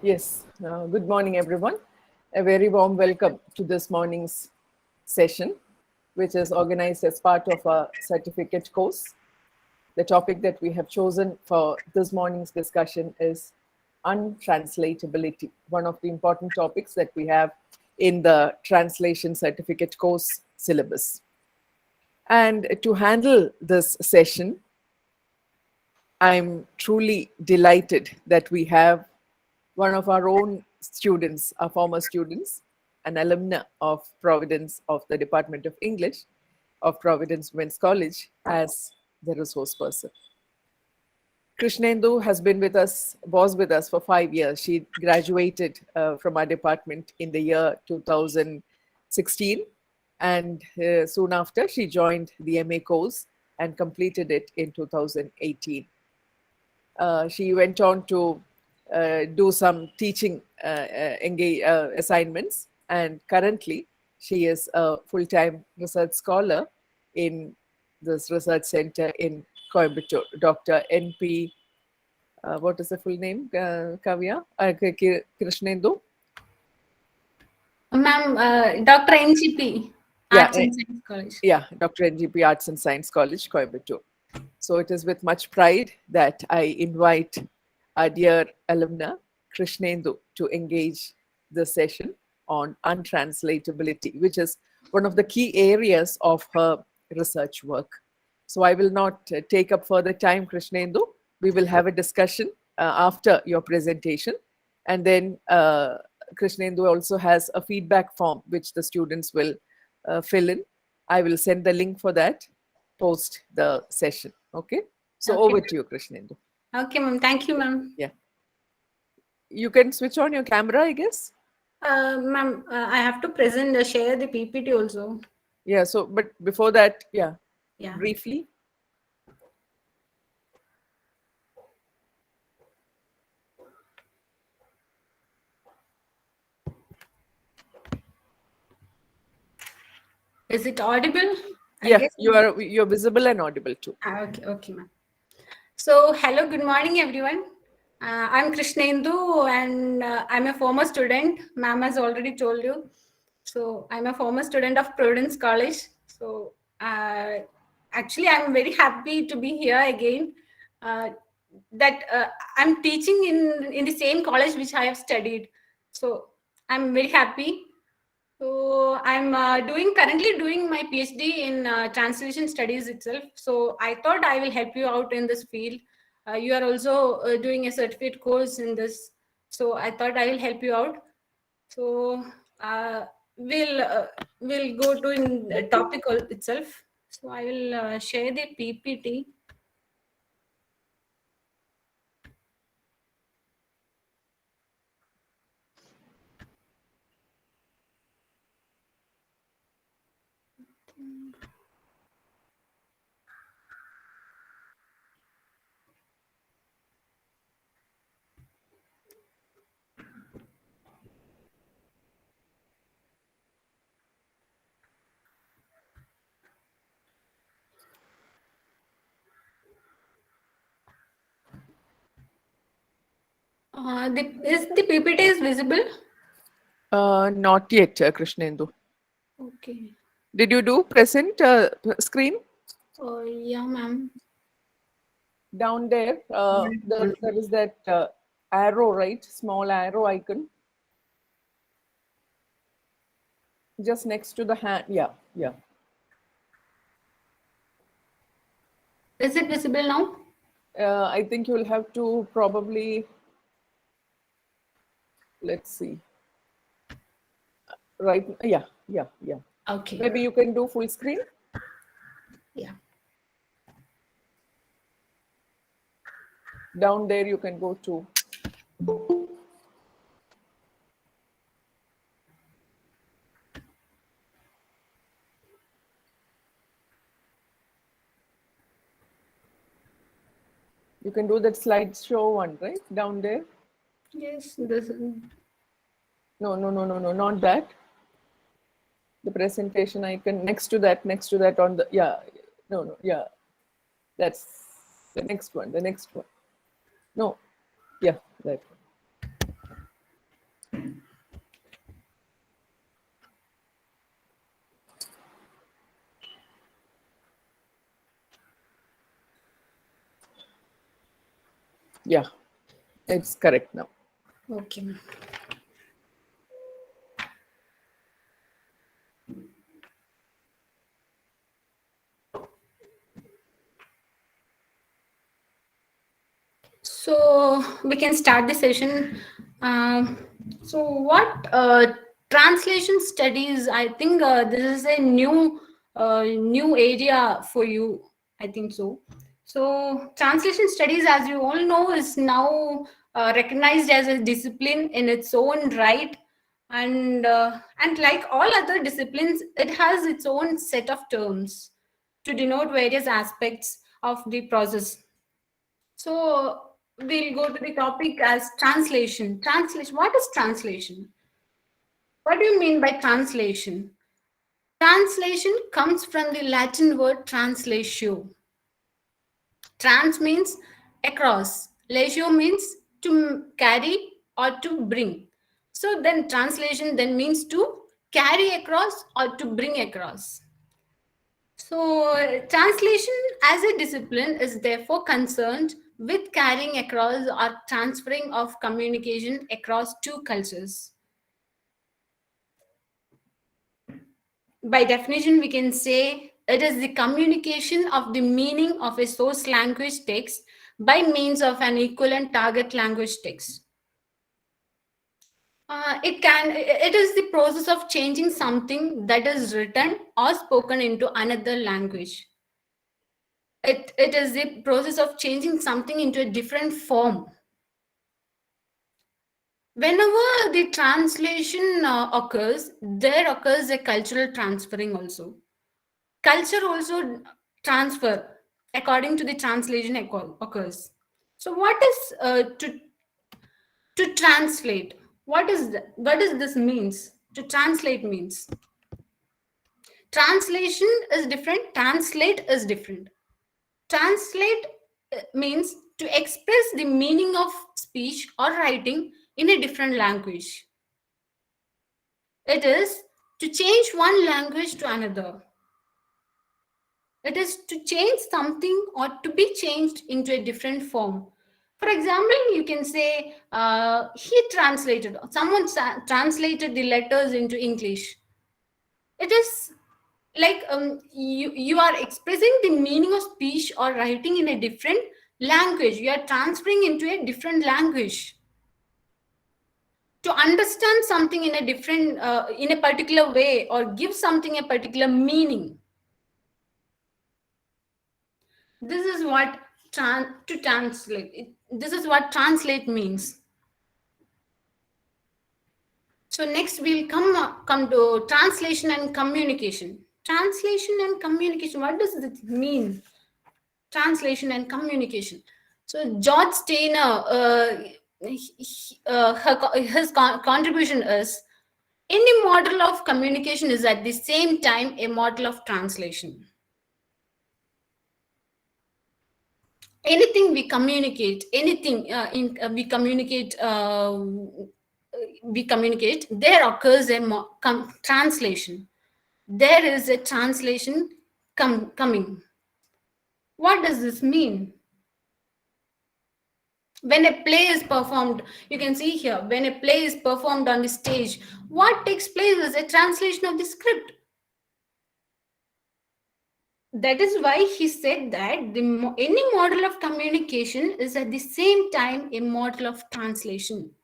Yes, good morning, everyone. A very warm welcome to this morning's session, which is organized as part of our certificate course. The topic that we have chosen for this morning's discussion is untranslatability, one of the important topics that we have in the translation certificate course syllabus. And to handle this session, I'm truly delighted that we have one of our own students, our former students, an alumna of Providence of the Department of English of Providence Women's College as the resource person. Krishnendu was with us for 5 years. She graduated from our department in the year 2016, and soon after she joined the MA course and completed it in 2018. She went on to do some teaching assignments, and currently she is a full-time research scholar in this research center in Coimbatore. Dr. N.P. What is the full name, Kavya? Krishnendu? Ma'am, Dr. NGP, Arts and Science College. Yeah, Dr. NGP Arts and Science College, Coimbatore. So it is with much pride that I invite our dear alumna, Krishnendu, to engage the session on untranslatability, which is one of the key areas of her research work. So I will not take up further time, Krishnendu. We will have a discussion after your presentation. And then Krishnendu also has a feedback form, which the students will fill in. I will send the link for that post the session. Okay. So Okay. over to you, Krishnendu. Okay, ma'am. Thank you, ma'am. Yeah. You can switch on your camera, I guess. Ma'am, I have to share the PPT also. Yeah. So, but before that, Yeah. briefly. Is it audible? Yeah, you're visible and audible too. Okay, ma'am. So, hello, good morning, everyone. I'm Krishnendu, and I'm a former student. Ma'am has already told you. So, I'm a former student of Providence College. So, actually, I'm very happy to be here again. I'm teaching in the same college which I have studied. So, I'm very happy. So I'm currently doing my PhD in translation studies itself. So I thought I will help you out in this field. You are also doing a certificate course in this. So I thought I will help you out. So we'll go to in the topic itself. So I will share the PPT. Is the PPT is visible? Not yet, Krishnendu. Okay. Did you do present screen? Yeah, ma'am. Down there, there is that arrow, right? Small arrow icon. Just next to the hand. Yeah. Is it visible now? I think you'll have to probably, let's see. Right. Yeah. Okay. Maybe you can do full screen. Yeah. Down there, you can go to. You can do that slideshow one, right? Down there. Yes. This. No, not that. The presentation icon next to that on the, yeah. That's the next one. No, yeah, that one. Yeah, it's correct now. Okay. So we can start the session. Um, so what translation studies? I think this is a new area for you. I think so. So translation studies, as you all know, is now recognized as a discipline in its own right, and like all other disciplines, it has its own set of terms to denote various aspects of the process. So we'll go to the topic as translation. Translation. What is translation? What do you mean by translation? Translation comes from the Latin word translatio. Trans means across. Latio means to carry or to bring. So then translation then means to carry across or to bring across. So, translation as a discipline is therefore concerned with carrying across or transferring of communication across two cultures. By definition, we can say it is the communication of the meaning of a source language text by means of an equivalent target language text. It is the process of changing something that is written or spoken into another language. It is the process of changing something into a different form. Whenever the translation occurs, there occurs a cultural transferring also. Culture also transfer according to the translation occurs. So what is to translate? What does this means? To translate means translation is different, translate is different. Translate means to express the meaning of speech or writing in a different language. It is to change one language to another. It is to change something or to be changed into a different form. For example, you can say someone translated the letters into English. It is like you are expressing the meaning of speech or writing in a different language. You are transferring into a different language to understand something in a different in a particular way or give something a particular meaning. This is what to translate. This is what translate means. So next we'll come to translation and communication. Translation and communication. What does this mean? Translation and communication. So George Steiner, his contribution is any model of communication is at the same time a model of translation. Anything we communicate, there occurs a translation. There is a translation coming. What does this mean? When a play is performed, you can see here, when a play is performed on the stage, what takes place is a translation of the script. That is why he said that any model of communication is at the same time a model of translation.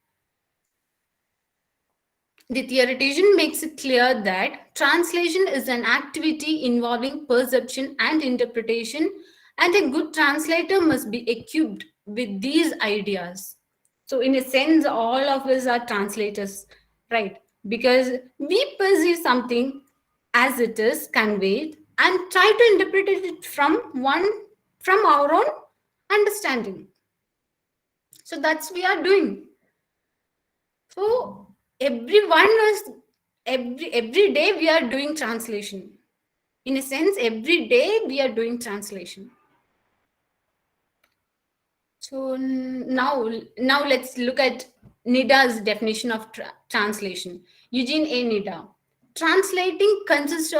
The theoretician makes it clear that translation is an activity involving perception and interpretation, and a good translator must be equipped with these ideas. So, in a sense, all of us are translators, right? Because we perceive something as it is conveyed and try to interpret it from our own understanding. So that's we are doing. So everyone was every day we are doing translation. In a sense, every day we are doing translation. So now let's look at Nida's definition of translation. Eugene A. Nida. Translating consists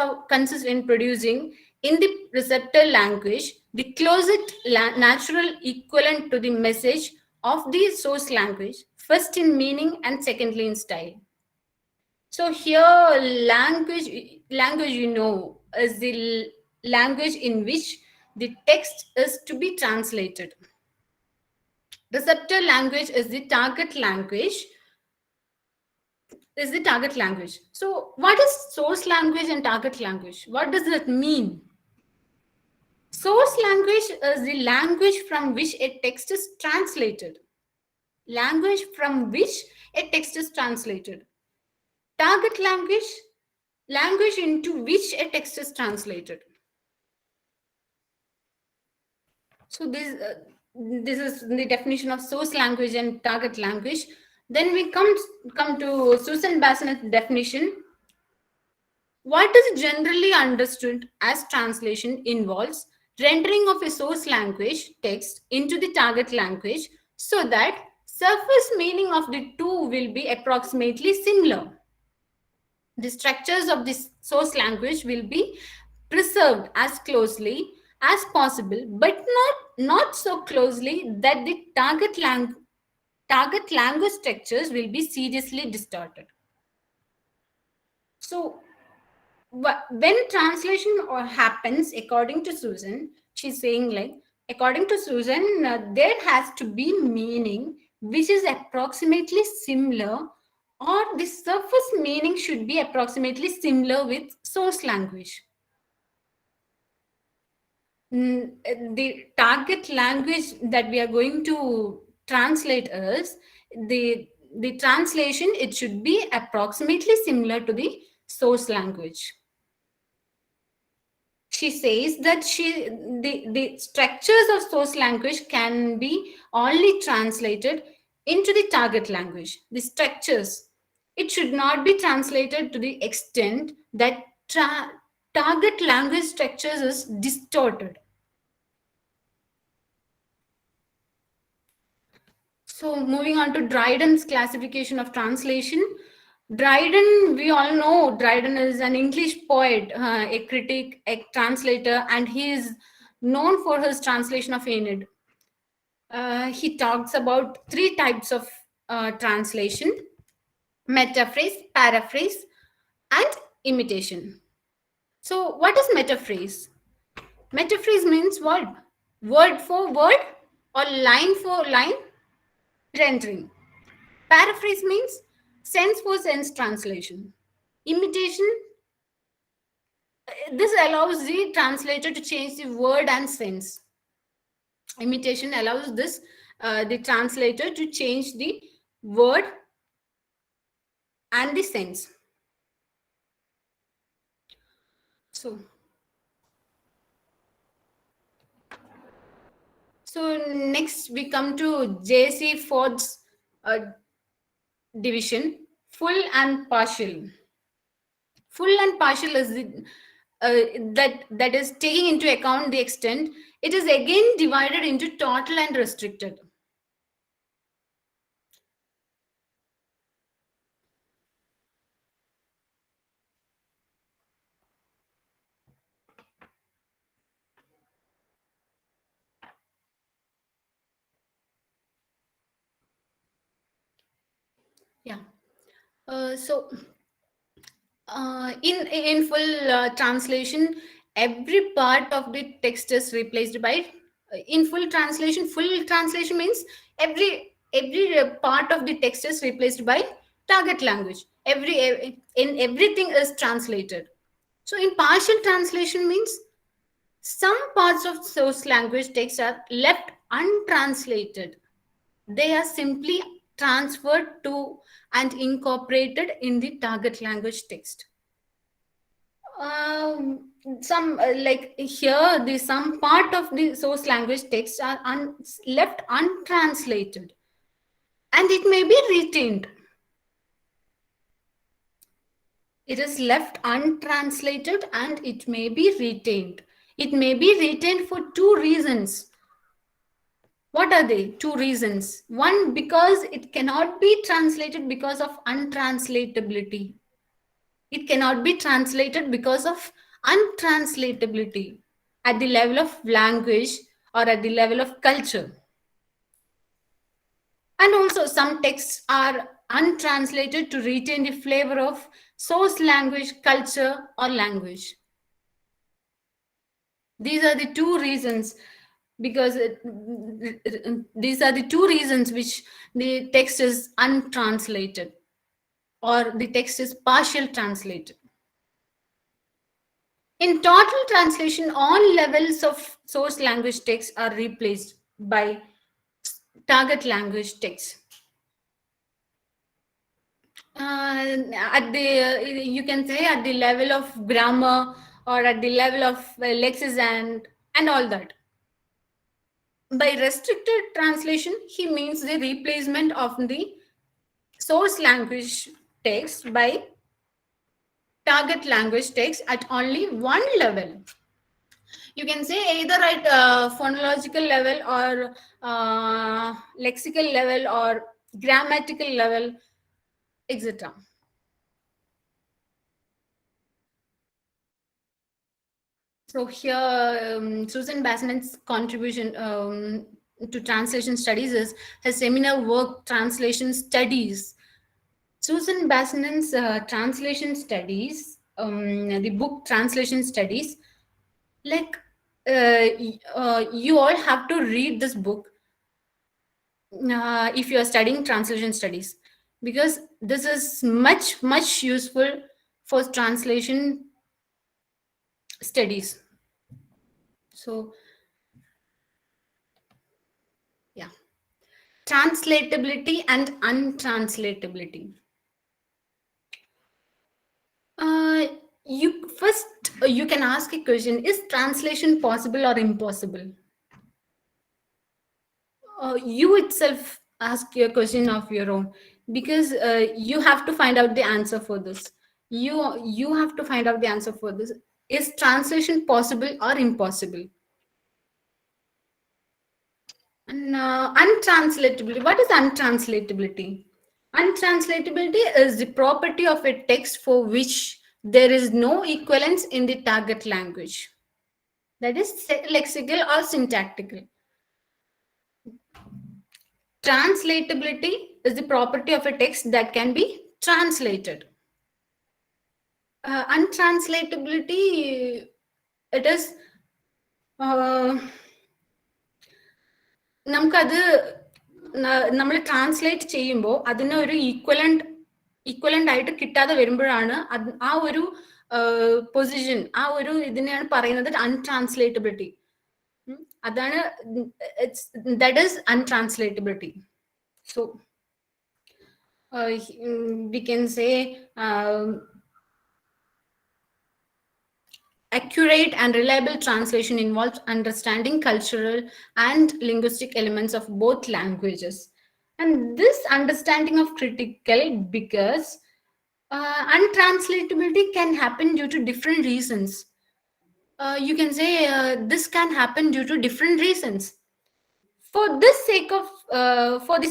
in producing in the receptor language the closest natural equivalent to the message of the source language, first in meaning and secondly in style. So here, language, is the language in which the text is to be translated. Receptor language is the target language. So, what is source language and target language? What does that mean? Source language is the language from which a text is translated. Language from which a text is translated. Target language, language into which a text is translated. So this is the definition of source language and target language. Then we come to Susan Bassett's definition. What is generally understood as translation involves rendering of a source language text into the target language so that surface meaning of the two will be approximately similar. The structures of this source language will be preserved as closely as possible, but not so closely that the target language structures will be seriously distorted. So when translation happens, according to Susan, she's saying like, according to Susan, there has to be meaning which is approximately similar, or the surface meaning should be approximately similar with source language. The target language that we are going to translate is the translation, it should be approximately similar to the source language. She says that the structures of source language can be only translated into the target language. The structures, it should not be translated to the extent that target language structures is distorted. So moving on to Dryden's classification of translation. Dryden, we all know Dryden is an English poet, a critic, a translator, and he is known for his translation of Aeneid. He talks about three types of translation: metaphrase, paraphrase, and imitation. So what is metaphrase? Metaphrase means what? Word for word or line for line rendering. Paraphrase means sense for sense translation. Imitation, this allows the translator to change the word and sense. Imitation allows the translator to change the word and the sense. So next we come to J.C. Ford's division, full and partial. Full and partial is that is taking into account the extent. It is again divided into total and restricted. Yeah. In full translation, every part of the text is replaced by. In full translation means every part of the text is replaced by target language. Everything is translated. So in partial translation means some parts of source language text are left untranslated. They are simply transferred to and incorporated in the target language text. Some like here, the some part of the source language text are left untranslated, and it may be retained. It is left untranslated and it may be retained. It may be retained for two reasons. What are they? Two reasons. One, because it cannot be translated because of untranslatability. It cannot be translated because of untranslatability at the level of language or at the level of culture. And also, some texts are untranslated to retain the flavor of source language, culture, or language. These are the two reasons, because these are the two reasons which the text is untranslated or the text is partial translated. In total translation, all levels of source language text are replaced by target language text. At the you can say at the level of grammar or at the level of lexicon and all that. By restricted translation, he means the replacement of the source language text by target language text at only one level. You can say either at phonological level or lexical level or grammatical level, etc. So here, Susan Bassett's contribution to translation studies is her seminal work, Translation Studies. Susan Bassett's translation studies, the book Translation Studies, like you all have to read this book if you are studying translation studies, because this is much useful for translation studies. So yeah, translatability and untranslatability. uh, you first you can ask a question: is translation possible or impossible? You itself ask your question of your own, because you have to find out the answer for this. You have to find out the answer for this. Is translation possible or impossible? And untranslatability. What is untranslatability? Untranslatability is the property of a text for which there is no equivalence in the target language. That is lexical or syntactical. Translatability is the property of a text that can be translated. Untranslatability, it is നമുക്കത് നമ്മൾ translate ചെയ്യുമ്പോൾ അതിന് ഒരു equivalent ആയിട്ട് കിട്ടാതെ വരുമ്പോഴാണ് ആ ഒരു പൊസിഷൻ, ആ ഒരു ഇതിനെയാണ് പറയുന്നത് അൺട്രാൻസ്ലേറ്റബിലിറ്റി. അതാണ് that is untranslatability. So we can say accurate and reliable translation involves understanding cultural and linguistic elements of both languages. And this understanding of critical because untranslatability can happen due to different reasons. You can say this can happen due to different reasons. For the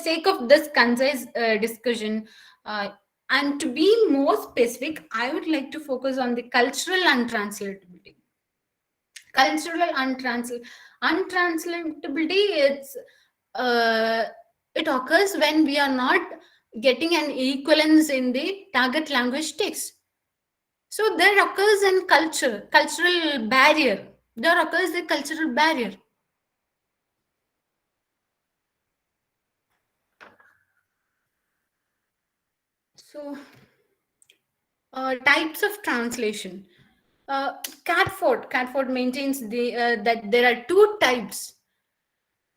sake of this concise discussion, and to be more specific, I would like to focus on the cultural untranslatability. Cultural untranslatability, it occurs when we are not getting an equivalence in the target language text. So there occurs a cultural barrier. There occurs a cultural barrier. So types of translation. Catford maintains that there are two types.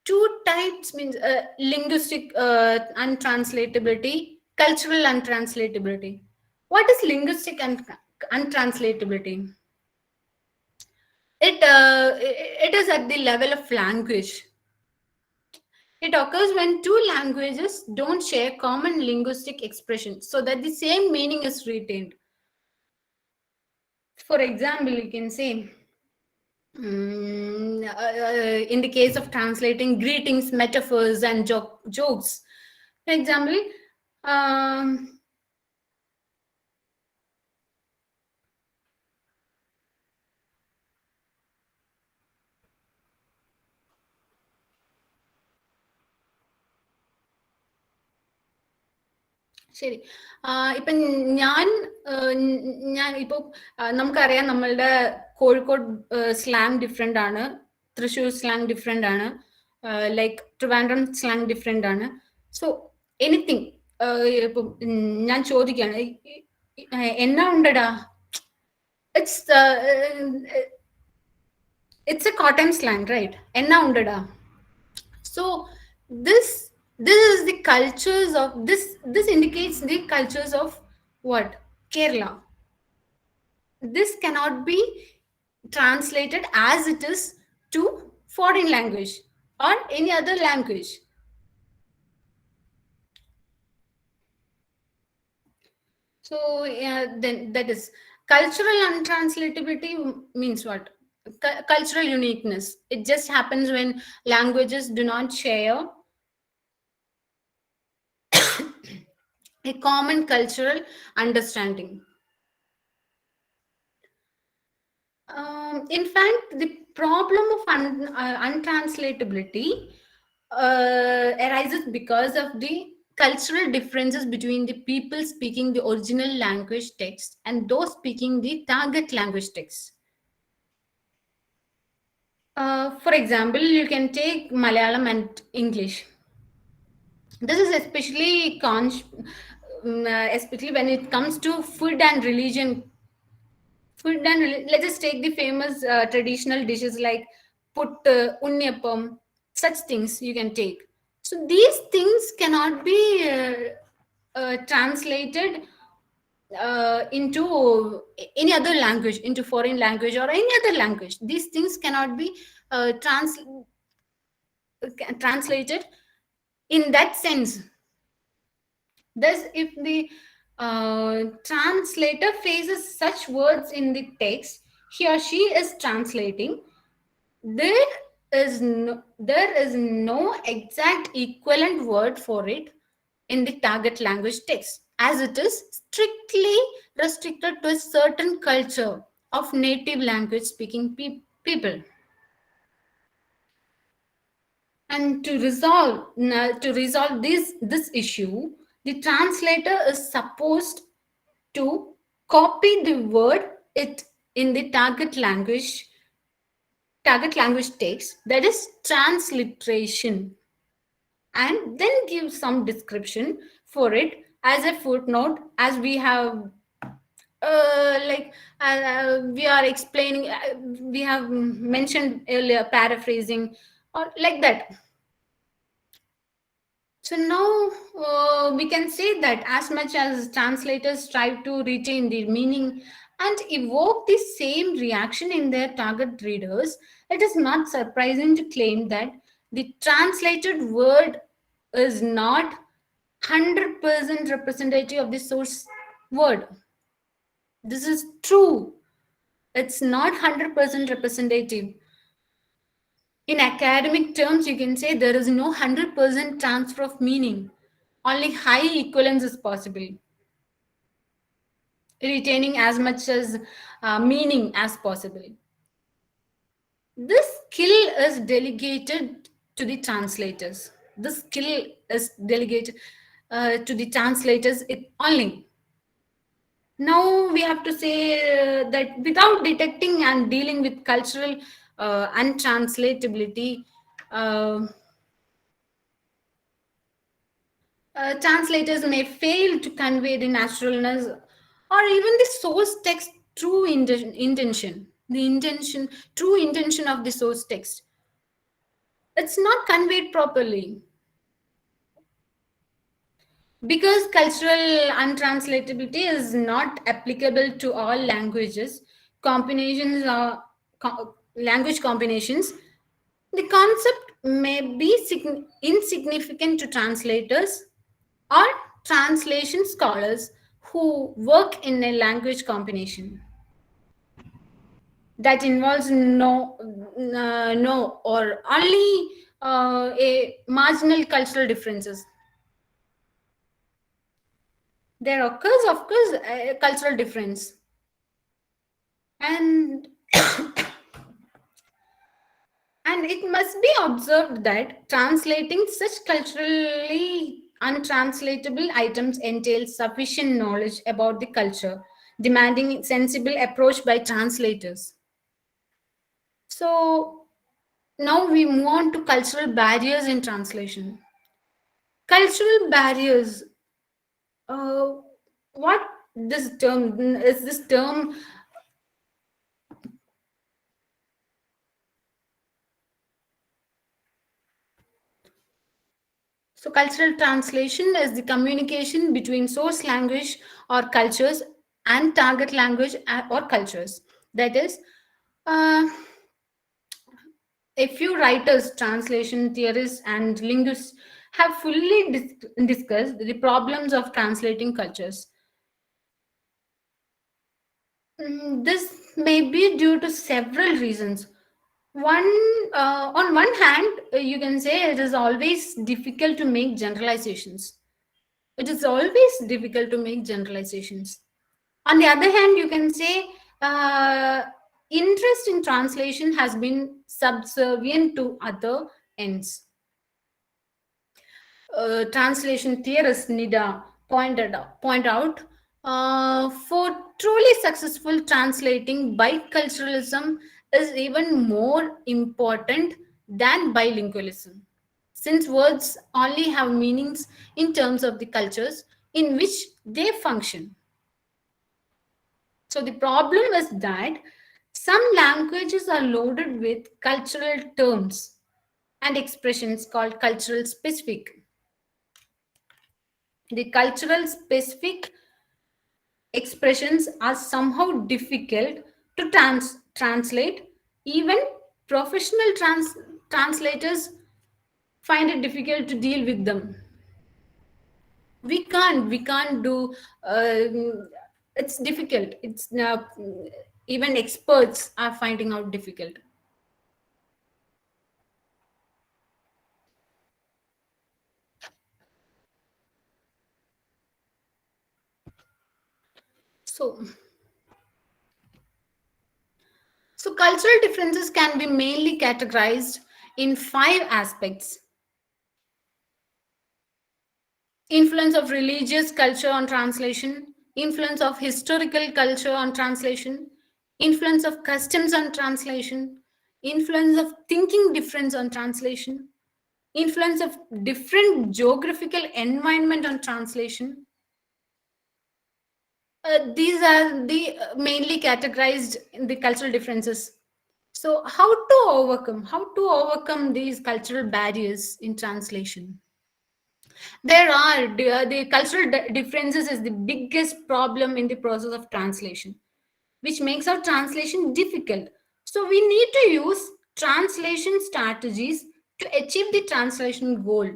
Two types means linguistic untranslatability, cultural untranslatability. What is linguistic untranslatability? It is at the level of language. It occurs when two languages don't share common linguistic expressions so that the same meaning is retained. For example, you can say, in the case of translating greetings, metaphors, and jokes. For example, ശരി. ഇപ്പം ഞാൻ ഞാൻ ഇപ്പോൾ നമുക്കറിയാം നമ്മളുടെ Kozhikode slang different ആണ്, Thrissur slang different ആണ്, like Trivandrum slang different ആണ്. സോ എനിത്തിങ് ഇപ്പം ഞാൻ ചോദിക്കുകയാണ്, എന്നാ ഉണ്ടടാ, it's it's a cotton slang, right? Enna undada. So this is the cultures of this indicates the cultures of what? Kerala. This cannot be translated as it is to foreign language or any other language. So then that is cultural untranslatability means what? Cultural uniqueness. It just happens when languages do not share a common cultural understanding. In fact, the problem of untranslatability arises because of the cultural differences between the people speaking the original language text and those speaking the target language text. For example, you can take Malayalam and English. This is especially especially when it comes to food and religion. Let's just take the famous traditional dishes like puttu, unniyappam, such things you can take. So these things cannot be translated into any other language, into foreign language or any other language. These things cannot be translated in that sense. Thus, if the translator faces such words in the text he or she is translating, there is no exact equivalent word for it in the target language text, as it is strictly restricted to a certain culture of native language speaking people. And to resolve this issue, the translator is supposed to copy the word it in the target language text, that is transliteration, and then give some description for it as a footnote, as we have we are explaining, we have mentioned earlier, paraphrasing or like that. So now we can say that as much as translators strive to retain the meaning and evoke the same reaction in their target readers, it is not surprising to claim that the translated word is not 100% representative of the source word. This is true. It's not 100% representative. In academic terms, you can say there is no 100% transfer of meaning. Only high equivalence is possible, retaining as much as meaning as possible. This skill is delegated to the translators. This skill is delegated to the translators only. Now we have to say that without detecting and dealing with cultural untranslatability, translators may fail to convey the naturalness or even the source text true intention, true intention of the source text. It's not conveyed properly. Because cultural untranslatability is not applicable to all languages, language combinations, the concept may be insignificant to translators or translation scholars who work in a language combination that involves no or only a marginal cultural differences. There occurs, of course, a cultural difference. And and it must be observed that translating such culturally Untranslatable items entail sufficient knowledge about the culture, demanding sensible approach by translators. So now we move on to cultural barriers in translation. Cultural barriers. Uh, what this term is? This term. So, cultural translation is the communication between source language or cultures and target language or cultures. That is, uh, a few writers, translation theorists, and linguists have fully discussed the problems of translating cultures. This may be due to several reasons. One, on one hand, you can say it is always difficult to make generalizations. It is always difficult to make generalizations. On the other hand, you can say uh, interest in translation has been subservient to other ends. Translation theorist Nida point out for truly successful translating, biculturalism is even more important than bilingualism, since words only have meanings in terms of the cultures in which they function. So the problem is that some languages are loaded with cultural terms and expressions called cultural specific. The cultural specific expressions are somehow difficult to translate. Even professional translators find it difficult to deal with them. We can't do it's difficult. It's even experts are finding out difficult. So So, cultural differences can be mainly categorized in five aspects: influence of religious culture on translation, influence of historical culture on translation, influence of customs on translation, influence of thinking difference on translation, influence of different geographical environment on translation. These are the mainly categorized in the cultural differences. So, how to overcome these cultural barriers in translation? The cultural differences is the biggest problem in the process of translation, which makes our translation difficult. So, we need to use translation strategies to achieve the translation goal.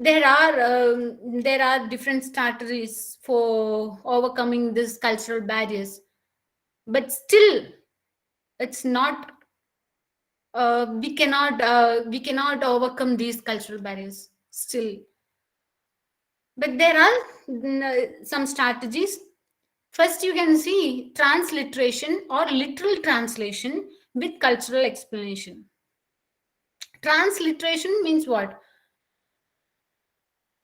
There are different strategies for overcoming these cultural barriers, but still, it's not we cannot overcome these cultural barriers still. But there are some strategies. First, you can see transliteration or literal translation with cultural explanation. Transliteration means what?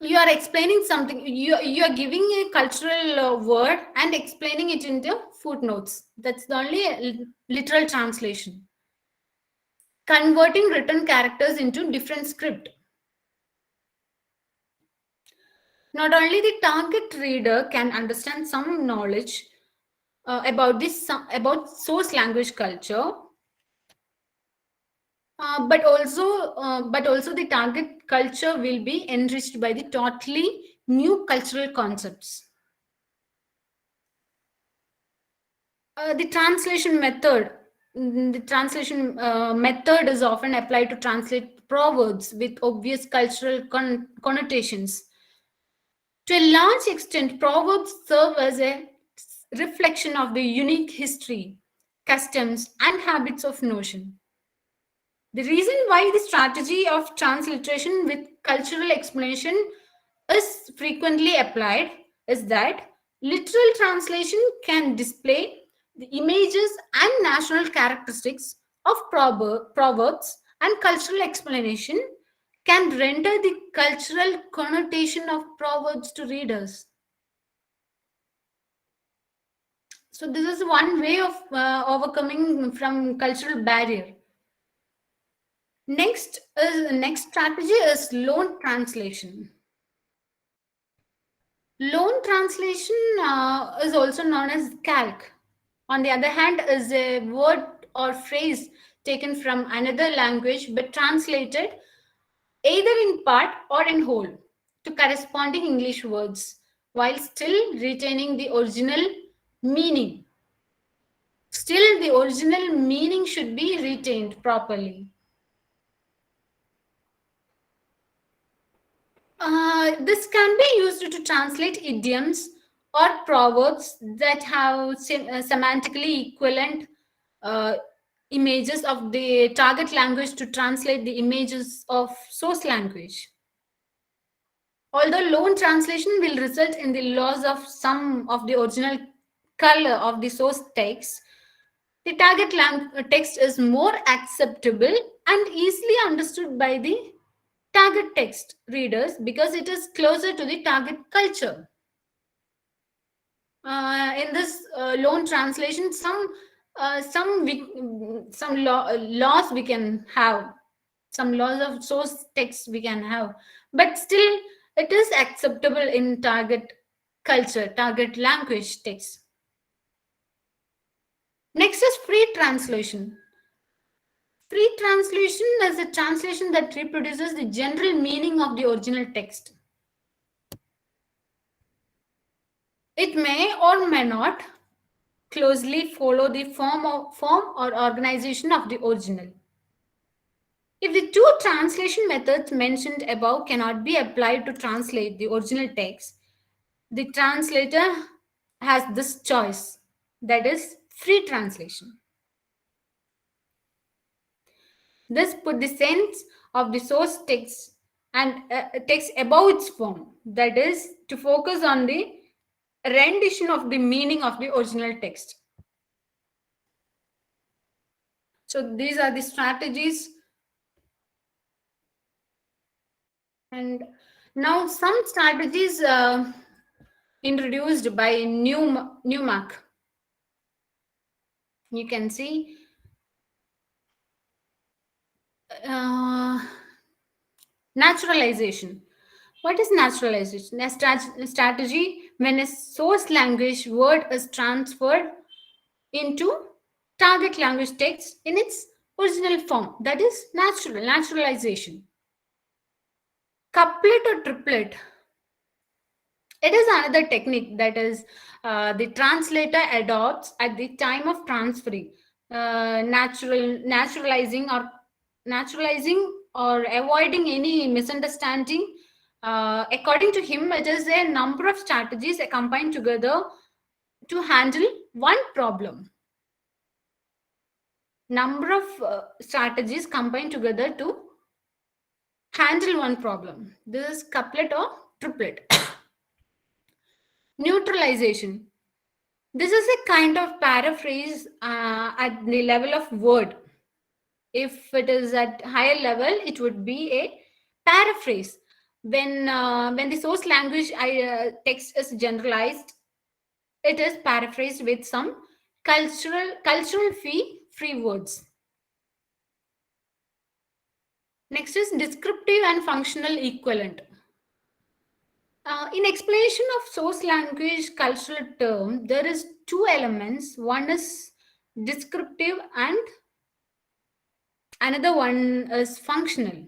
You are explaining something, you are giving a cultural word and explaining it into footnotes. That's the only literal translation. Converting written characters into different script. Not only the target reader can understand some knowledge about source language culture, but also the target culture will be enriched by the totally new cultural concepts. The translation method. The translation method is often applied to translate proverbs with obvious cultural connotations. To a large extent, proverbs serve as a reflection of the unique history, customs, and habits of notion. The reason why the strategy of transliteration with cultural explanation is frequently applied is that literal translation can display the images and national characteristics of proverbs, and cultural explanation can render the cultural connotation of proverbs to readers. So this is one way of overcoming from cultural barrier. Next strategy is loan translation. Loan translation is also known as calc. On the other hand, is a word or phrase taken from another language but translated either in part or in whole to corresponding English words while still retaining the original meaning. Still, the original meaning should be retained properly. This can be used to translate idioms or proverbs that have semantically equivalent uh, images of the target language to translate the images of source language. Although loan translation will result in the loss of some of the original color of the source text, the target text is more acceptable and easily understood by the target text readers because it is closer to the target culture. In this loan translation, some laws we can have, some laws of source text we can have, but still it is acceptable in target culture, target language text. Next is free translation. Free translation is a translation that reproduces the general meaning of the original text. It may or may not closely follow the form or organization of the original. If the two translation methods mentioned above cannot be applied to translate the original text, the translator has this choice, that is free translation. This put the sense of the source text and text above its form, that is to focus on the rendition of the meaning of the original text. So these are the strategies. And now some strategies introduced by Newmark. You can see naturalization. What is naturalization? A strategy when a source language word is transferred into target language text in its original form. That is naturalization. Couplet or triplet. It is another technique that is the translator adopts at the time of transferring, naturalizing or avoiding any misunderstanding. According to him, it is a number of strategies combined together to handle one problem. Number of strategies combined together to handle one problem. This is couplet or triplet. Neutralization. This is a kind of paraphrase at the level of word. If it is at higher level, it would be a paraphrase. When the source language text is generalized, it is paraphrased with some cultural free words. Next is descriptive and functional equivalent. In explanation of source language cultural term, there is two elements. One is descriptive and another one is functional.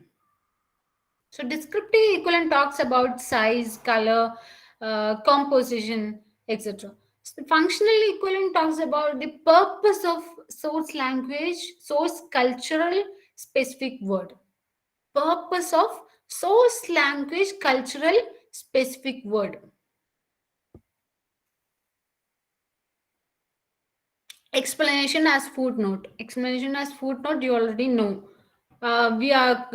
So descriptive equivalent talks about size, color, composition, etc. So the functional equivalent talks about the purpose of source language, source cultural specific word. Purpose of source language cultural specific word. Explanation as footnote. Explanation as footnote, you already know. We are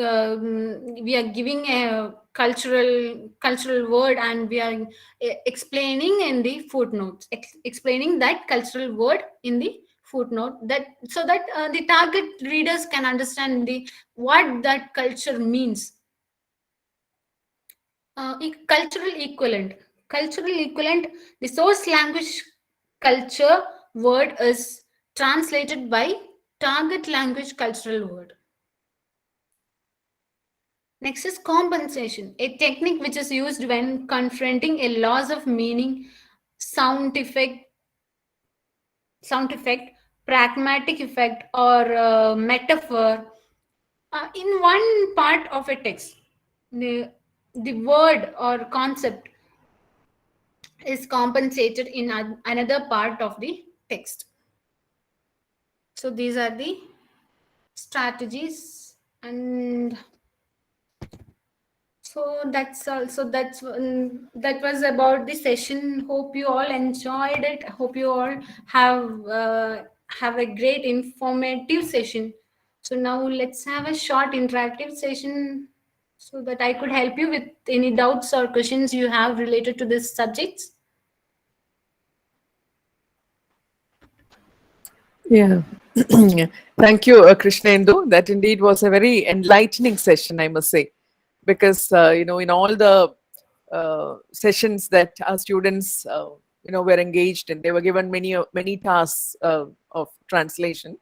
giving a cultural word and we are explaining in the footnotes, explaining that cultural word in the footnote, that so that the target readers can understand the what that culture means. Cultural equivalent. Cultural equivalent. The source language culture word is translated by target language cultural word. Next is compensation, a technique which is used when confronting a loss of meaning, sound effect, sound effect, pragmatic effect, or metaphor in one part of a text. The word or concept is compensated in another part of the text. So these are the strategies, and so that's also that was about the session. Hope you all enjoyed it. Hope you all have a great informative session. So now let's have a short interactive session so that I could help you with any doubts or questions you have related to this subjects. Yeah. Thank you, Krishnendu. That indeed was a very enlightening session, I must say, because in all the sessions that our students were engaged in, they were given many tasks of translation.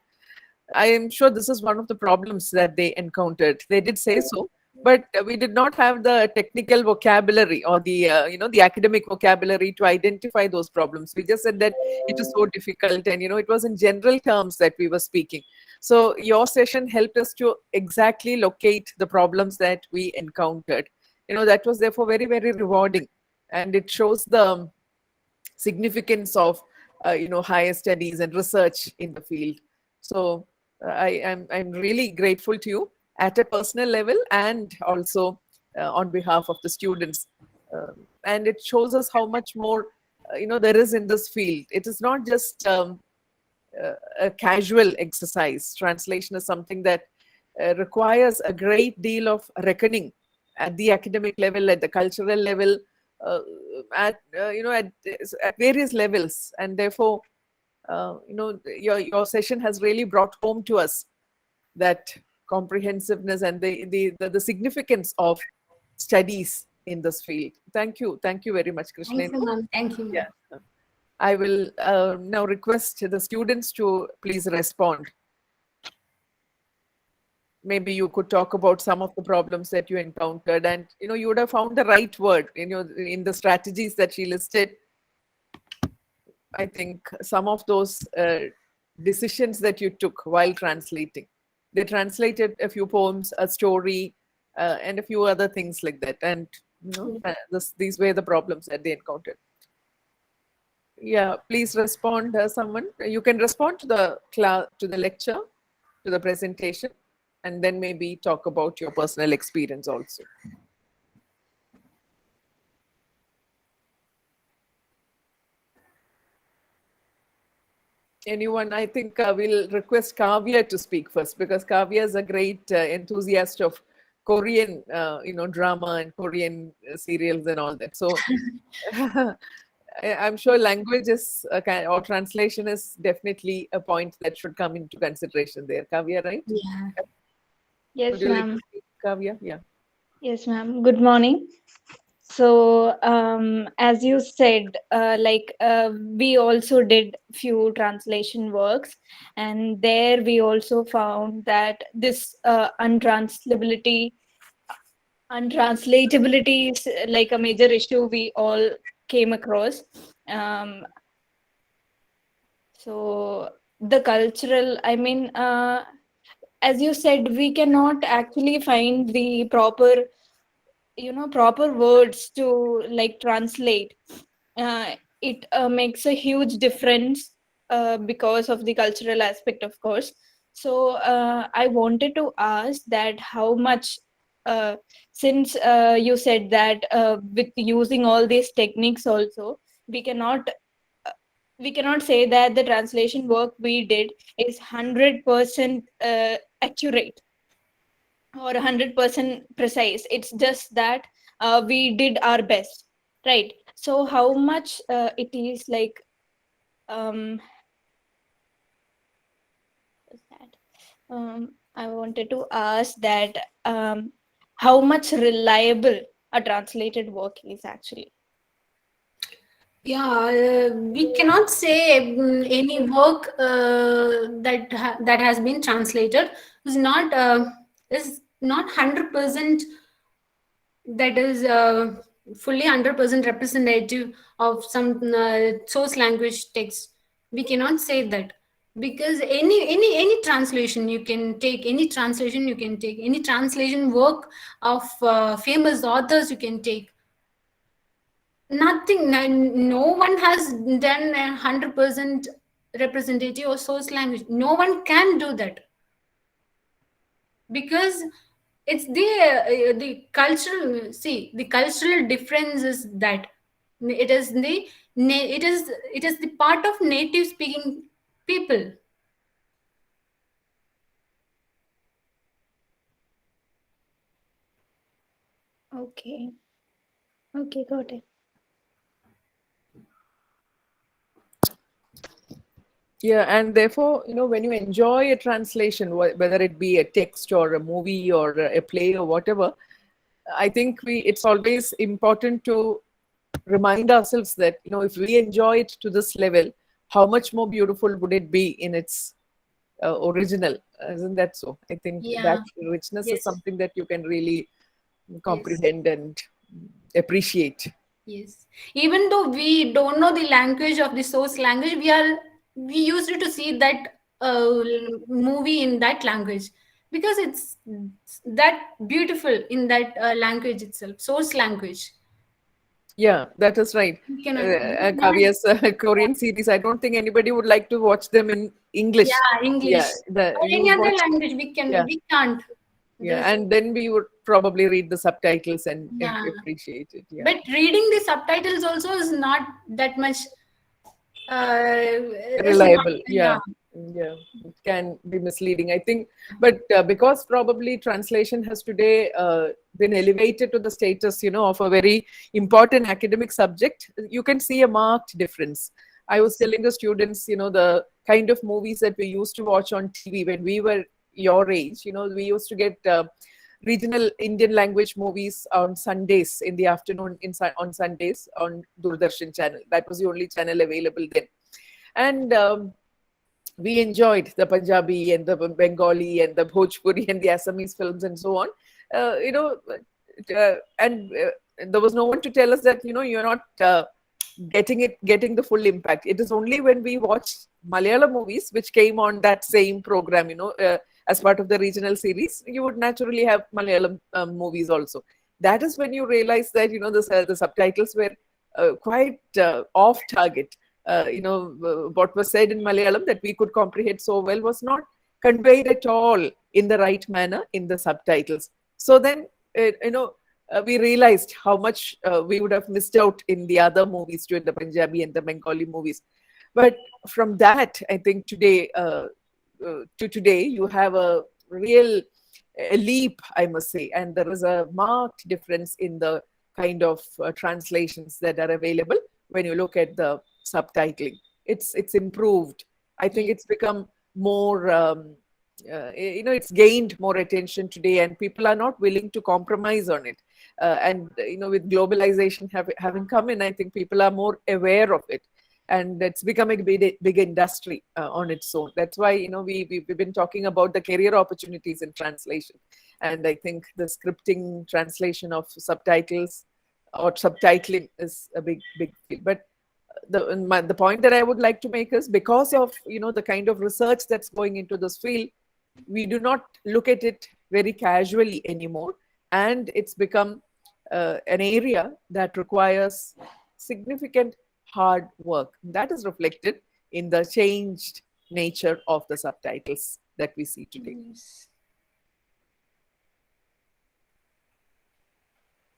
I am sure this is one of the problems that they encountered. They did say so, but we did not have the technical vocabulary or the the academic vocabulary to identify those problems. We just said that it is so difficult, and it was in general terms that we were speaking. So your session helped us to exactly locate the problems that we encountered. That was therefore very, very rewarding, and it shows the significance of higher studies and research in the field. So I'm really grateful to you at a personal level and also on behalf of the students. And it shows us how much more there is in this field. It is not just a casual exercise. Translation is something that requires a great deal of reckoning at the academic level, at the cultural level, uh, at various levels, and therefore, your session has really brought home to us that comprehensiveness and the significance of studies in this field. Thank you very much, Thank Krishna. you, ma'am. Thank you, Yeah. ma'am. I will now request the students to please respond. Maybe you could talk about some of the problems that you encountered, and you would have found the right word in the strategies that she listed. I think some of those decisions that you took while translating, they translated a few poems, a story, and a few other things like that, and these were the problems that they encountered. Yeah, please respond, someone. You can respond to the class, to the lecture, to the presentation, and then maybe talk about your personal experience also. Anyone? I think we'll request Kavya to speak first, because Kavya is a great enthusiast of Korean, drama and Korean serials and all that. So I'm sure language is or translation is definitely a point that should come into consideration there. Kavya, right? Yeah. Would Yes, you like to ma'am. speak, Kavya? Yeah. Yes, ma'am. Good morning. So, as you said, we also did few translation works, and there we also found that this untranslatability is like a major issue we all came across. Um, so the cultural, as you said, we cannot actually find the proper words to like translate. It makes a huge difference because of the cultural aspect, of course. So I wanted to ask that how much, uh, since you said that with using all these techniques also, we cannot uh, we cannot say that the translation work we did is 100% accurate or 100% precise. It's just that we did our best, right? So how much it is like, um what's that? I wanted to ask that how much reliable a translated work is actually. Yeah, we cannot say any work that has been translated is not 100% that is fully 100% representative of some source language text. We cannot say that, because any translation you can take, any translation work of famous authors you can take. Nothing, no one has done 100% representative of source language. No one can do that, because it's the cultural, see, the cultural difference is that it is it is the part of native speaking people. Okay. Okay, got it. Yeah, and therefore, when you enjoy a translation, whether it be a text or a movie or a play or whatever, I think it's always important to remind ourselves that, if we enjoy it to this level, how much more beautiful would it be in its original? Isn't that so? I think that Yeah. richness is Yes. something that you can really Yes. comprehend and appreciate. Yes. Even though we don't know the language of the source language, we used to see that movie in that language, because it's that beautiful in that language itself, source language. Yeah, that is right. We cannot. Kavia's Korean series, I don't think anybody would like to watch them in English. Yeah, English Yeah, or you any would other watch. language. Yeah, We can't. yeah, This. and then we would probably read the subtitles and Yeah. appreciate it. Yeah, But reading the subtitles also is not that much. Is not. reliable. Yeah. Yeah, yeah, it can be misleading, I think. But because probably translation has today been elevated to the status, of a very important academic subject, you can see a marked difference. I was Yes. telling the students, the kind of movies that we used to watch on TV when we were your age. We used to get regional Indian language movies on Sundays in the afternoon, on Sundays on Doordarshan channel. That was the only channel available then. And we enjoyed the Punjabi and the Bengali and the Bhojpuri and the Assamese films and so on. And there was no one to tell us that, you're not getting the full impact. It is only when we watched Malayalam movies, which came on that same program, as part of the regional series, you would naturally have Malayalam movies also. That is when you realize that, the subtitles were quite off target. What was said in Malayalam that we could comprehend so well was not conveyed at all in the right manner in the subtitles. So then, we realized how much we would have missed out in the other movies too, in the Punjabi and the Bengali movies. But from that, I think to today, you have a real a leap, I must say, and there is a marked difference in the kind of translations that are available when you look at the subtitling. It's improved. I think Yes. it's become more. It's gained more attention today, and people are not willing to compromise on it. And with globalization having come in, I think people are more aware of it, and it's becoming a big industry on its own. That's why we've been talking about the career opportunities in translation, and I think the scripting, translation of subtitles or subtitling is a big field. But the point that I would like to make is, because of the kind of research that's going into this field, we do not look at it very casually anymore, and it's become an area that requires significant hard work. That is reflected in the changed nature of the subtitles that we see today. Yes.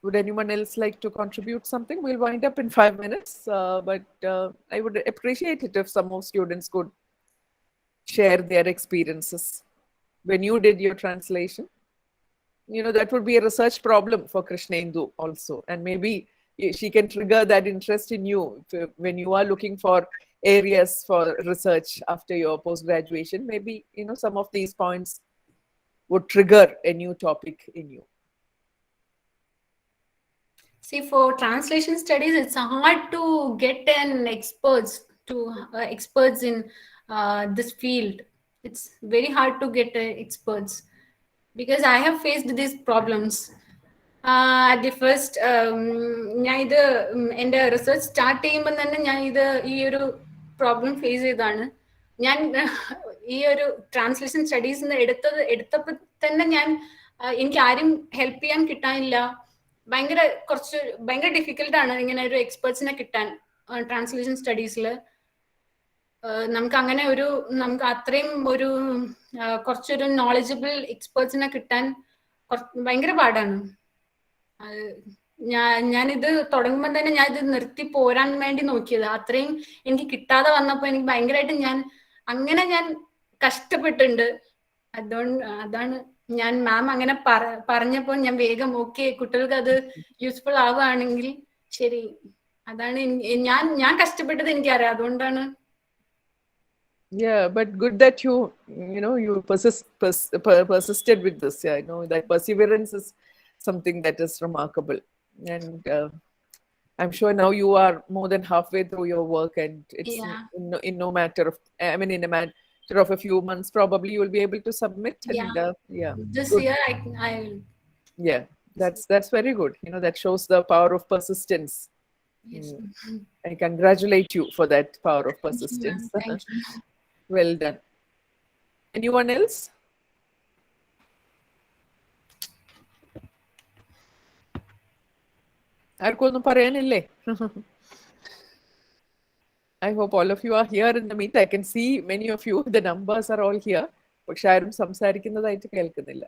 Would anyone else like to contribute something? We'll wind up in 5 minutes, but I would appreciate it if some of students could share their experiences when you did your translation. That would be a research problem for Krishnendu also, and maybe she can trigger that interest in you when you are looking for areas for research after your post graduation. Maybe some of these points would trigger a new topic in you. See, for translation studies, it's hard to get an experts in this field. It's very hard to get experts because I have faced these problems. At the first, ഞാൻ ഇത് എൻ്റെ research start ചെയ്യുമ്പോൾ തന്നെ ഞാൻ ഈ ഒരു problem face ചെയ്താണ്. ഞാൻ ഈ ഒരു ട്രാൻസ്ലേഷൻ സ്റ്റഡീസ് എടുത്തപ്പോൾ തന്നെ എനിക്ക് ആരും ഹെൽപ്പ് ചെയ്യാൻ കിട്ടാനില്ല. ഭയങ്കര ഡിഫിക്കൽട്ടാണ് ഇങ്ങനെ ഒരു എക്സ്പെർട്സിനെ കിട്ടാൻ ട്രാൻസ്ലേഷൻ സ്റ്റഡീസിൽ. നമുക്ക് അത്രയും കുറച്ചൊരു നോളജബിൾ എക്സ്പേർട്സിനെ കിട്ടാൻ ഭയങ്കര പാടാണ്. ഞാനിത് തുടങ്ങുമ്പോൾ തന്നെ ഞാൻ ഇത് നിർത്തി പോരാൻ വേണ്ടി നോക്കിയത്. അത്രയും എനിക്ക് കിട്ടാതെ വന്നപ്പോൾ എനിക്ക് ഭയങ്കരമായിട്ട് ഞാൻ കഷ്ടപ്പെട്ടിട്ടുണ്ട്. അതാണ് ഞാൻ മാം അങ്ങനെ പറഞ്ഞപ്പോൾ ഞാൻ വേഗം ഓക്കെ, കുട്ടികൾക്ക് അത് യൂസ്ഫുൾ ആവുകയാണെങ്കിൽ ശരി. അതാണ് ഞാൻ കഷ്ടപ്പെട്ടത് എനിക്കറിയാം, അതുകൊണ്ടാണ്. Yeah, but good that you persisted with this. Yeah, I know that perseverance is something that is remarkable, and I'm sure now you are more than halfway through your work, and it's in no matter of, I mean, in a matter of a few months, probably you will be able to submit. And This good. year I Yeah, that's very good. That shows the power of persistence. yes. I congratulate you for that power of persistence. Thank you. Well done. Anyone else? ആർക്കൊന്നും പറയാനില്ലേ? I hope all of you are here in the meet. I can see many of you. The numbers are all here. പക്ഷെ ആരും സംസാരിക്കുന്നതായിട്ട് കേൾക്കുന്നില്ല.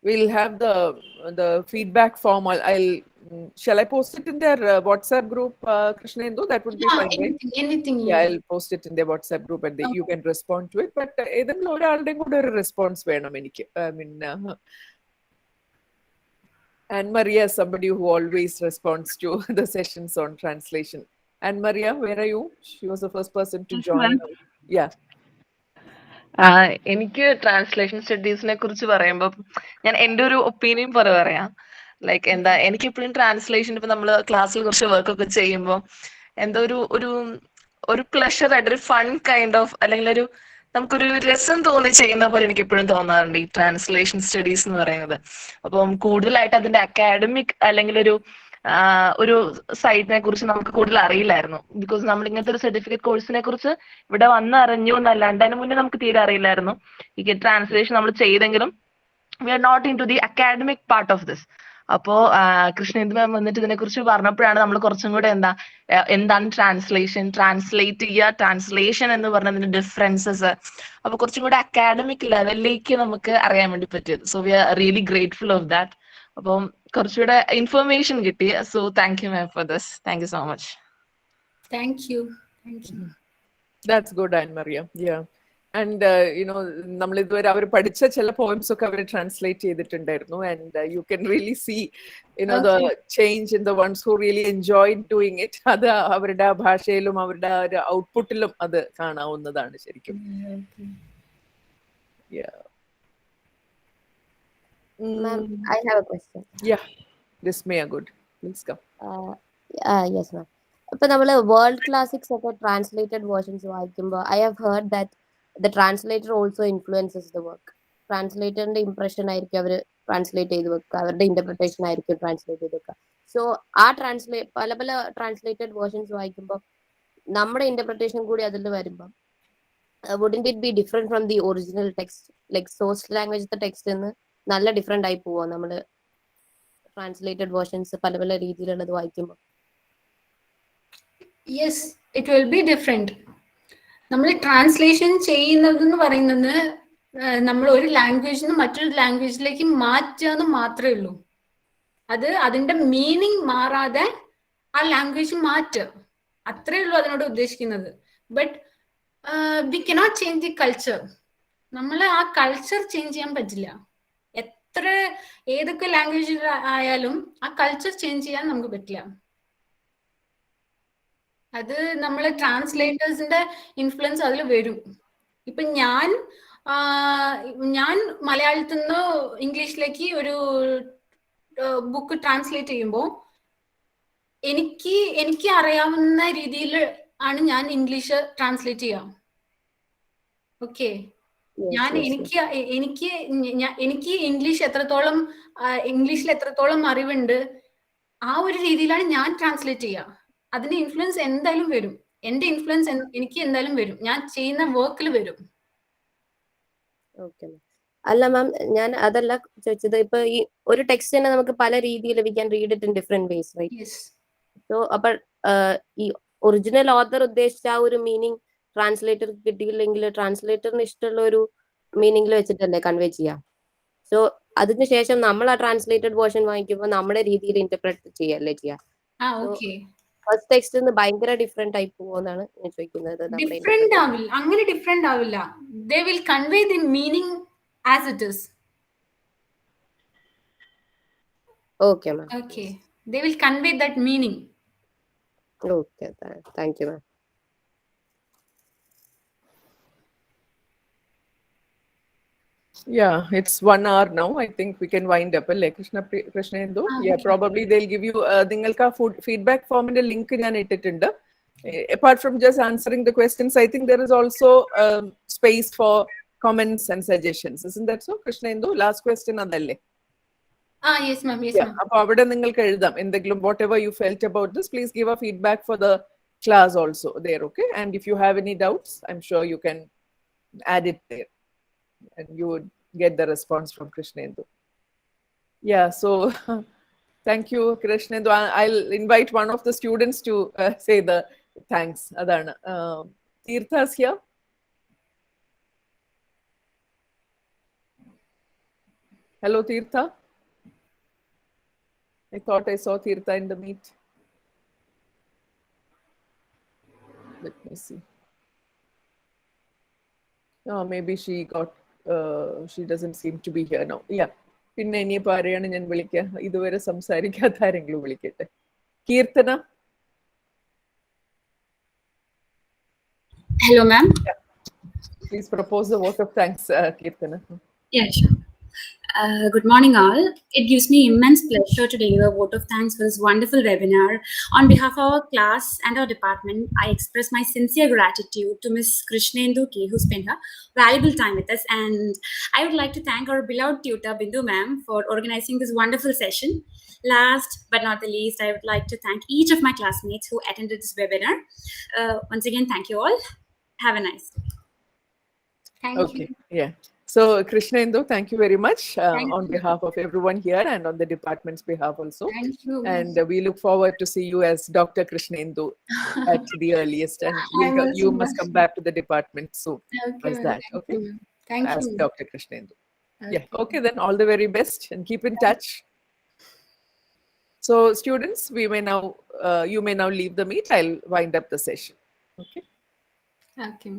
We'll have the feedback form. Shall I post it in their WhatsApp group, Krishnendu? That would be fine, right? Anything. Yeah, I'll post it in their WhatsApp group and you can respond to it. But ഏതെങ്കിലും ഒരാളുടെയും കൂടെ ഒരു response വേണം എനിക്ക്. I mean, Anne Maria is somebody who always responds to the sessions on translation. Anne Maria, where are you? She was the first person to join. Yeah. എനിക്ക് translation സ്റ്റഡീസിനെ കുറിച്ച് പറയുമ്പോൾ ഞാൻ എൻ്റെ ഒരു ഒപ്പീനിയൻ പറയാം. ലൈക്ക് എന്താ, എനിക്ക് എപ്പോഴും ട്രാൻസ്ലേഷൻ ഇപ്പൊ നമ്മള് ക്ലാസ്സിൽ കുറച്ച് വർക്ക് ഒക്കെ ചെയ്യുമ്പോൾ എന്താ ഒരു പ്ലഷർ ആയിട്ട്, ഒരു ഫൺ കൈൻഡ് ഓഫ്, അല്ലെങ്കിൽ നമുക്കൊരു രസം തോന്നി ചെയ്യുന്ന പോലെ എനിക്ക് എപ്പോഴും തോന്നാറുണ്ട് ഈ ട്രാൻസ്ലേഷൻ സ്റ്റഡീസ് എന്ന് പറയുന്നത്. അപ്പം കൂടുതലായിട്ട് അതിന്റെ അക്കാഡമിക് അല്ലെങ്കിൽ ഒരു സൈറ്റിനെ കുറിച്ച് നമുക്ക് കൂടുതൽ അറിയില്ലായിരുന്നു. ബിക്കോസ് നമ്മൾ ഇങ്ങനത്തെ ഒരു സർട്ടിഫിക്കറ്റ് കോഴ്സിനെ കുറിച്ച് ഇവിടെ വന്നറിഞ്ഞു എന്നല്ലാണ്ട് അതിന് മുന്നേ നമുക്ക് തീരെ അറിയില്ലായിരുന്നു. ഈ ട്രാൻസ്ലേഷൻ നമ്മൾ ചെയ്തെങ്കിലും we are not into the academic part of this. അപ്പോ കൃഷ്ണേന്ദു മാം വന്നിട്ട് ഇതിനെ കുറിച്ച് പറഞ്ഞപ്പോഴാണ് നമ്മൾ കുറച്ചും കൂടെ എന്താണ് ട്രാൻസ്ലേഷൻ, ട്രാൻസ്ലേറ്റ് ചെയ്യുക, ട്രാൻസ്ലേഷൻ എന്ന് പറഞ്ഞതിന്റെ ഡിഫറൻസസ്, അപ്പൊ കുറച്ചും കൂടെ അക്കാഡമിക് ലെവലിലേക്ക് നമുക്ക് അറിയാൻ വേണ്ടി പറ്റിയത്. So we are really grateful of that. അപ്പം കുറച്ചുകൂടെ ഇൻഫർമേഷൻ കിട്ടി. So thank you ma'am for this. Thank you so much. Thank you. That's good, Anne Maria. Yeah. And നമ്മൾ ഇതുവരെ അവർ പഠിച്ച ചില പോയിംസ് ഒക്കെ അവർ ട്രാൻസ്ലേറ്റ് ചെയ്തിട്ടുണ്ടായിരുന്നു. And you can really see the change in the ones who really enjoyed doing it. അത് അവരുടെ ഭാഷയിലും അവരുടെ ഒരു ഔട്ട്പുട്ടിലും അത് കാണാവുന്നതാണ് ശരിക്കും. Yeah. Ma'am, I have a question. Yeah, this may are good. Please come. Yes, ma'am. ഇപ്പൊ നമ്മള് വേൾഡ് ക്ലാസിക്സ് ഒക്കെ ട്രാൻസ്ലേറ്റഡ് വേർഷൻസ് വായിക്കുമ്പോൾ I have heard that the translator also influences the work. ട്രാൻസ്ലേറ്ററിന്റെ ഇംപ്രഷൻ ആയിരിക്കും അവർ ട്രാൻസ്ലേറ്റ് ചെയ്ത് വെക്കുക, അവരുടെ ഇന്റർപ്രിട്ടേഷൻ ആയിരിക്കും ട്രാൻസ്ലേറ്റ് ചെയ്ത് വെക്കുക. സോ പല പല ട്രാൻസ്ലേറ്റഡ് വേർഷൻസ് വായിക്കുമ്പോൾ നമ്മുടെ ഇന്റർപ്രിട്ടേഷൻ കൂടി അതിൽ വരുമ്പോൾ wouldn't it be different from the original text? Like source language text നല്ല ഡിഫറെന്റ് ആയി പോവോ നമ്മള് ട്രാൻസ്ലേറ്റഡ് വേർഷൻസ് പല പല രീതിയിലുള്ളത് വായിക്കുമ്പോൾ? Yes, it will be different. നമ്മൾ ട്രാൻസ്ലേഷൻ ചെയ്യുന്നതെന്ന് പറയുന്നത് നമ്മൾ ഒരു ലാംഗ്വേജിൽ നിന്ന് മറ്റൊരു ലാംഗ്വേജിലേക്ക് മാറ്റുക എന്ന് മാത്രമേ ഉള്ളൂ. അതിന്റെ മീനിങ് മാറാതെ ആ ലാംഗ്വേജ് മാറ്റുക, അത്രേ ഉള്ളൂ അതിനോട് ഉദ്ദേശിക്കുന്നത്. But we cannot change the culture. നമ്മൾ ആ കൾച്ചർ ചേഞ്ച് ചെയ്യാൻ പറ്റില്ല. ഏതൊക്കെ ലാംഗ്വേജിൽ ആയാലും ആ കൾച്ചർ ചേഞ്ച് ചെയ്യാൻ നമുക്ക് പറ്റില്ല. അത് നമ്മള് ട്രാൻസ്ലേറ്റേഴ്സിന്റെ ഇൻഫ്ലുവൻസ് അതിൽ വരും. ഇപ്പൊ ഞാൻ ഞാൻ മലയാളത്തിൽ നിന്ന് ഇംഗ്ലീഷിലേക്ക് ഒരു ബുക്ക് ട്രാൻസ്ലേറ്റ് ചെയ്യുമ്പോൾ എനിക്ക് അറിയാവുന്ന രീതിയിൽ ആണ് ഞാൻ ഇംഗ്ലീഷ് ട്രാൻസ്ലേറ്റ് ചെയ്യാം. ഓക്കെ, ഞാൻ എനിക്ക് ഇംഗ്ലീഷിൽ എത്രത്തോളം അറിവുണ്ട് ആ ഒരു രീതിയിലാണ് ഞാൻ ട്രാൻസ്ലേറ്റ് ചെയ്യുക. അതിന്റെ ഇൻഫ്ലുവൻസ് എന്തായാലും വരും. എന്റെ ഇൻഫ്ലുവൻസ് എനിക്ക് എന്തായാലും വരും, ഞാൻ ചെയ്യുന്ന വർക്കിൽ വരും. ഓക്കെ. അല്ല മാം, ഞാൻ അതല്ല ചോദിച്ചത്. ഇപ്പൊ ഈ ഒരു ടെക്സ്റ്റ് തന്നെ നമുക്ക് പല രീതിയിൽ we can read it in different ways, right? So അപ്പൊ ഈ ഒറിജിനൽ ഓഥർ ഉദ്ദേശിച്ച ആ ഒരു മീനിങ് ട്രാൻസ്ലേറ്റർ കിട്ടിയില്ലെങ്കിൽ ട്രാൻസ്ലേറ്ററിന് ഇഷ്ടമുള്ള ഒരു മീനിങ്ങിൽ വെച്ചിട്ടല്ലേ കൺവേ ചെയ്യാം. സോ അതിനുശേഷം നമ്മൾ ആ ട്രാൻസ്ലേറ്റഡ് വേർഷൻ വാങ്ങിക്കുമ്പോൾ നമ്മുടെ രീതിയിൽ ഇന്റർപ്രറ്റ് ചെയ്യല്ലേ ചെയ്യാം. ഫസ്റ്റ് ടെക്സ്റ്റ് ഭയങ്കര ഡിഫറെന്റ് ആയി പോകുമെന്നാണ് ഞാൻ ചോദിക്കുന്നത്. അങ്ങനെ ഡിഫറെന്റ് ആവില്ല. They will convey the meaning as it is. Okay ma'am. Okay, they will convey that meaning. Okay, thank you ma'am. Yeah, it's 1 hour now. I think we can wind up. Krishnendu. Yeah, probably they'll give you ningalka feedback form in the link njan ittittundu. Apart from just answering the questions, I think there is also space for comments and suggestions. Isn't that so, Krishnendu? Last question adalle. Yes ma'am. Yes ma'am. Appo avade ningalku ezhudam endeglum whatever you felt about this, please give a feedback for the class also there, okay? And if you have any doubts, I'm sure you can add it there and you would get the response from Krishnendu. Yeah, so thank you, Krishnendu. I'll invite one of the students to say the thanks. Adana. Tirtha's here. Hello, Tirtha. I thought I saw Tirtha in the meet. Let me see. Oh, maybe she doesn't seem to be here now. Yeah. പിന്നെ ഇനിയിപ്പോൾ ആരെയാണ് ഞാൻ വിളിക്കുക? ഇതുവരെ സംസാരിക്കാത്ത ആരെങ്കിലും വിളിക്കട്ടെ. Keerthana. Hello, ma'am. Yeah. Please propose the vote of thanks, Kirtana. Yeah, sure. Good morning, all. It gives me immense pleasure to deliver a vote of thanks for this wonderful webinar. On behalf of our class and our department, I express my sincere gratitude to Ms. Krishnendu K, who spent her valuable time with us. And I would like to thank our beloved tutor, Bindu ma'am, for organizing this wonderful session. Last but not the least, I would like to thank each of my classmates who attended this webinar. Once again, thank you all. Have a nice day. Thank you. Yeah. So, Krishnendu, thank you very much on behalf of everyone here and on the department's behalf also. Thank you. And we look forward to see you as Dr. Krishnendu at the earliest. And you must come back to the department soon. Okay. As that, okay? Thank as you. Dr. Krishnendu. Yeah. Okay, then all the very best and keep in touch. So, students, you may now leave the meet. I'll wind up the session. Okay. Okay.